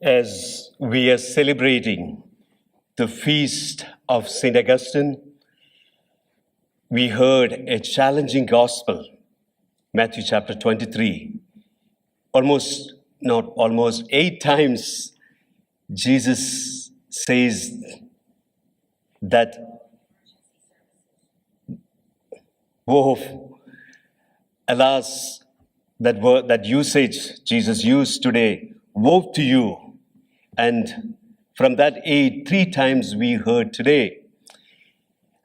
As we are celebrating the feast of St. Augustine, we heard a challenging gospel, Matthew chapter 23. Almost 8 times, Jesus says that, woe, alas, that usage Jesus used today, woe to you. And from that 3 times we heard today.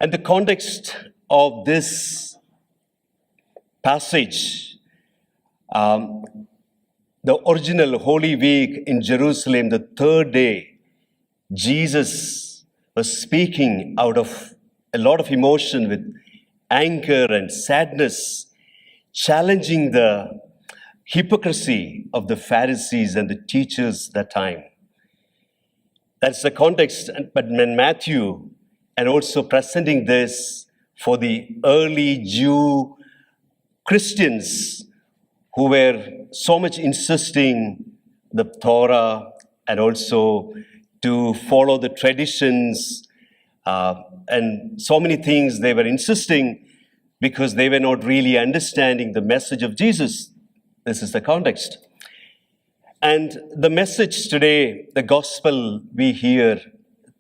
And the context of this passage, the original Holy Week in Jerusalem, the third day, Jesus was speaking out of a lot of emotion with anger and sadness, challenging the hypocrisy of the Pharisees and the teachers that time. That's the context, but when Mathew, and also presenting this for the early Jew Christians who were so much insisting the Torah and also to follow the traditions and so many things they were insisting because they were not really understanding the message of Jesus. This is the context. And the message today, the gospel, we hear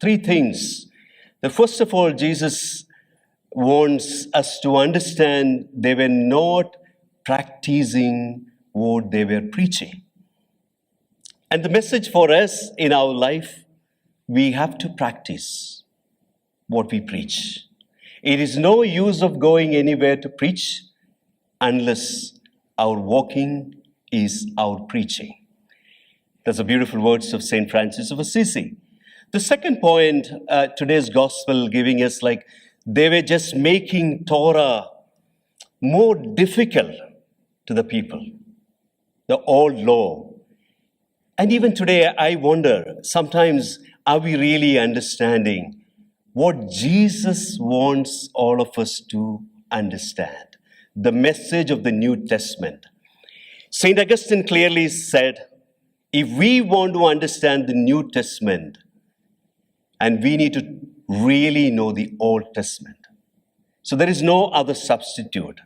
3 things. The first of all, Jesus wants us to understand they were not practicing what they were preaching. And the message for us in our life, we have to practice what we preach. It is no use of going anywhere to preach unless our walking is our preaching. That's the beautiful words of St. Francis of Assisi. The second point, today's gospel giving us they were just making Torah more difficult to the people, the old law. And even today, I wonder, sometimes are we really understanding what Jesus wants all of us to understand? The message of the New Testament. St. Augustine clearly said, if we want to understand the New Testament, and we need to really know the Old Testament. So there is no other substitute.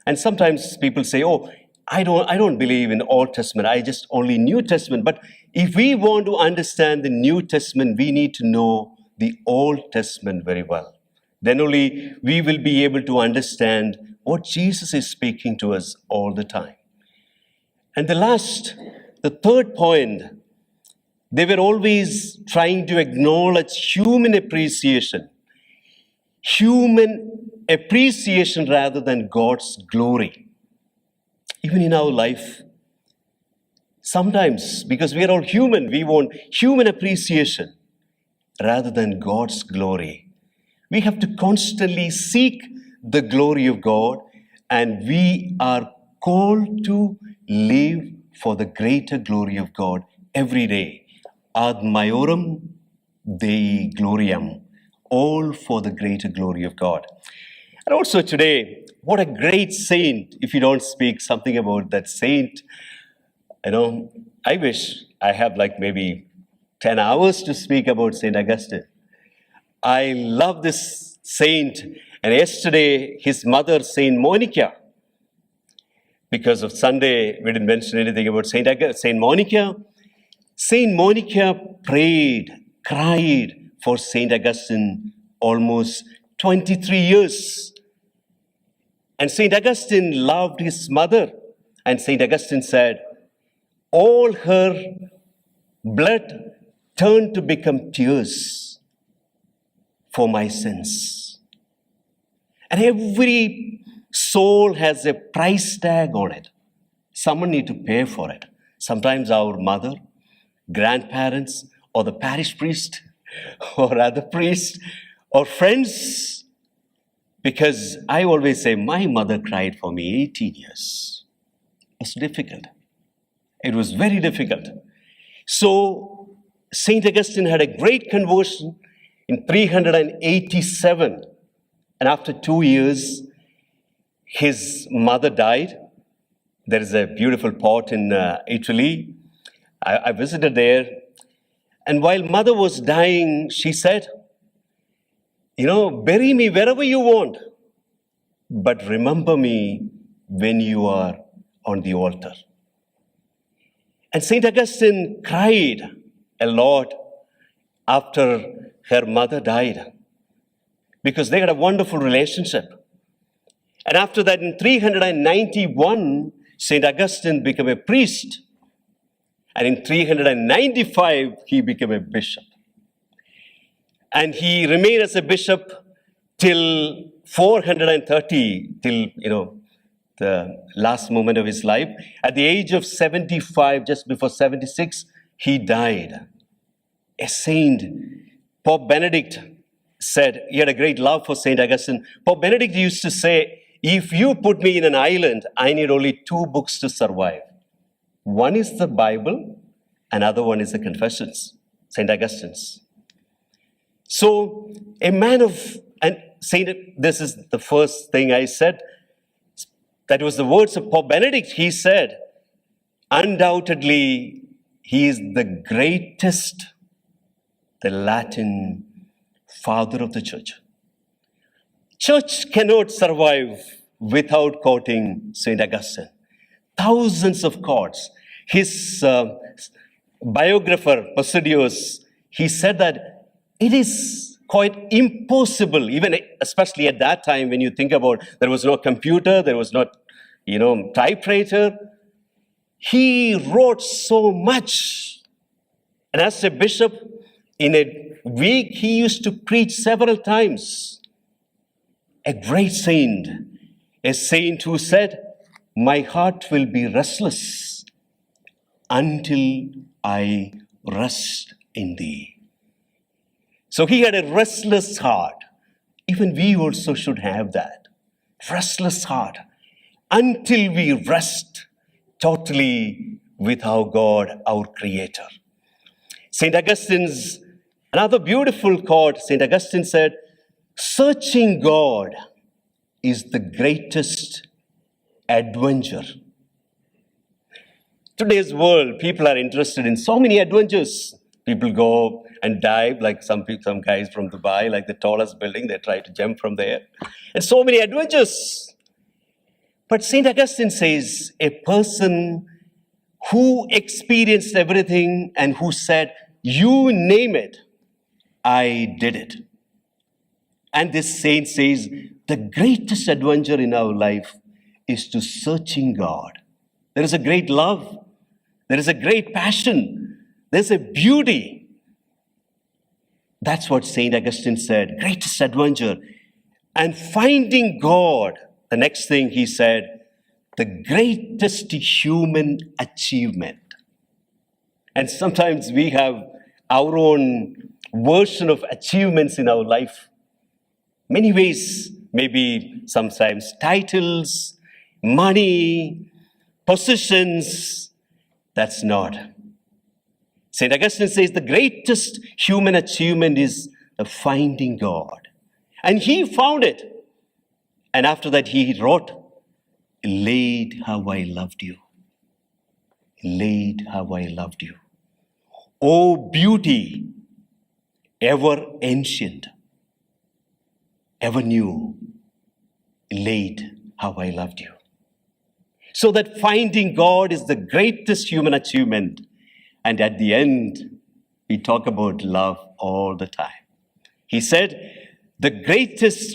And sometimes people say, oh, I don't believe in Old Testament, I just only New Testament. But if we want to understand the New Testament, we need to know the Old Testament very well. Then only we will be able to understand what Jesus is speaking to us all the time. And the third point, they were always trying to acknowledge human appreciation rather than God's glory. Even in our life, sometimes, because we are all human, we want human appreciation rather than God's glory. We have to constantly seek the glory of God, and we are called to live for the greater glory of God every day. Ad maiorem Dei gloriam, all for the greater glory of God. And also today, what a great saint. If you don't speak something about that saint, I wish I have maybe 10 hours to speak about St. Augustine. I love this saint. And yesterday, his mother, St. Monica, because of Sunday, we didn't mention anything about St. Monica. St. Monica prayed, cried for St. Augustine almost 23 years. And St. Augustine loved his mother. And St. Augustine said, all her blood turned to become tears for my sins. And every soul has a price tag on it. Someone need to pay for it. Sometimes our mother, grandparents, or the parish priest, or other priest, or friends. Because I always say, my mother cried for me 18 years. It's difficult. It was very difficult. So, St. Augustine had a great conversion in 387. And after 2 years, his mother died. There is a beautiful port in Italy. I visited there. And while mother was dying, she said, bury me wherever you want, but remember me when you are on the altar. And St. Augustine cried a lot after her mother died, because they had a wonderful relationship. And after that, in 391, St. Augustine became a priest. And in 395, he became a bishop. And he remained as a bishop till 430, till, the last moment of his life. At the age of 75, just before 76, he died. A saint, Pope Benedict said, he had a great love for St. Augustine. Pope Benedict used to say, if you put me in an island, I need only 2 books to survive. One is the Bible, another one is the Confessions, St. Augustine's. So, a man of, and this is the first thing I said, that was the words of Pope Benedict. He said, undoubtedly, he is the greatest, the Latin father of the church. Church cannot survive without quoting St. Augustine. Thousands of quotes. His biographer, Posidonius, he said that it is quite impossible, even especially at that time when you think about there was no computer, there was not, typewriter. He wrote so much. And as a bishop, in a week, he used to preach several times. A great saint, a saint who said, my heart will be restless until I rest in thee. So he had a restless heart. Even we also should have that. Restless heart. Until we rest totally with our God, our Creator. St. Augustine's, another beautiful quote, St. Augustine said, searching God is the greatest adventure. Today's world, people are interested in so many adventures. People go and dive, like some guys from Dubai, like the tallest building, they try to jump from there. And so many adventures. But St. Augustine says, a person who experienced everything and who said, you name it, I did it. And this saint says, the greatest adventure in our life is to searching God. There is a great love. There is a great passion. There's a beauty. That's what St. Augustine said, greatest adventure. And finding God, the next thing he said, the greatest human achievement. And sometimes we have our own version of achievements in our life. Many ways, maybe sometimes titles, money, positions. That's not. St. Augustine says the greatest human achievement is finding God. And he found it. And after that he wrote, late have I loved you. Late have I loved you. O beauty, ever ancient, ever new, late have I loved you. So that finding God is the greatest human achievement. And at the end, we talk about love all the time. He said, the greatest,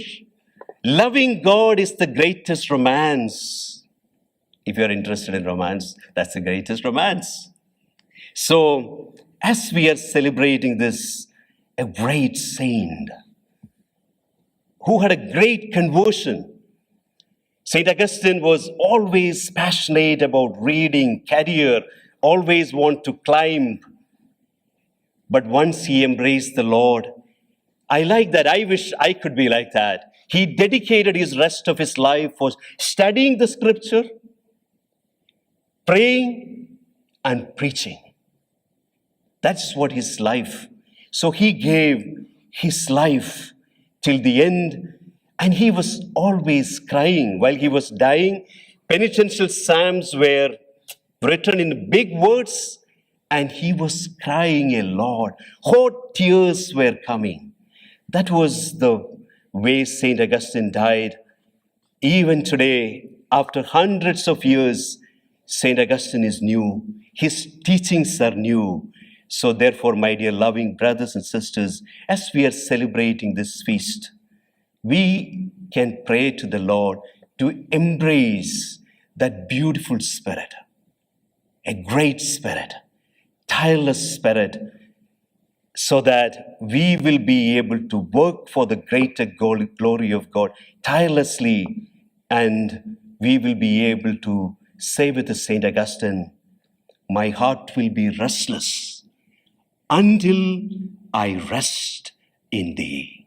loving God is the greatest romance. If you're interested in romance, that's the greatest romance. So, as we are celebrating this, a great saint who had a great conversion, St. Augustine was always passionate about reading, career, always want to climb. But once he embraced the Lord, I like that. I wish I could be like that. He dedicated his rest of his life for studying the scripture, praying, and preaching. That's what his life. So he gave his life till the end, and he was always crying while he was dying. Penitential psalms were written in big words, and he was crying a lot. Hot tears were coming. That was the way St. Augustine died. Even today, after hundreds of years, St. Augustine is new. His teachings are new. So therefore, my dear loving brothers and sisters, as we are celebrating this feast, we can pray to the Lord to embrace that beautiful spirit, a great spirit, tireless spirit, so that we will be able to work for the greater glory of God tirelessly, and we will be able to say with St. Augustine, my heart will be restless until I rest in thee.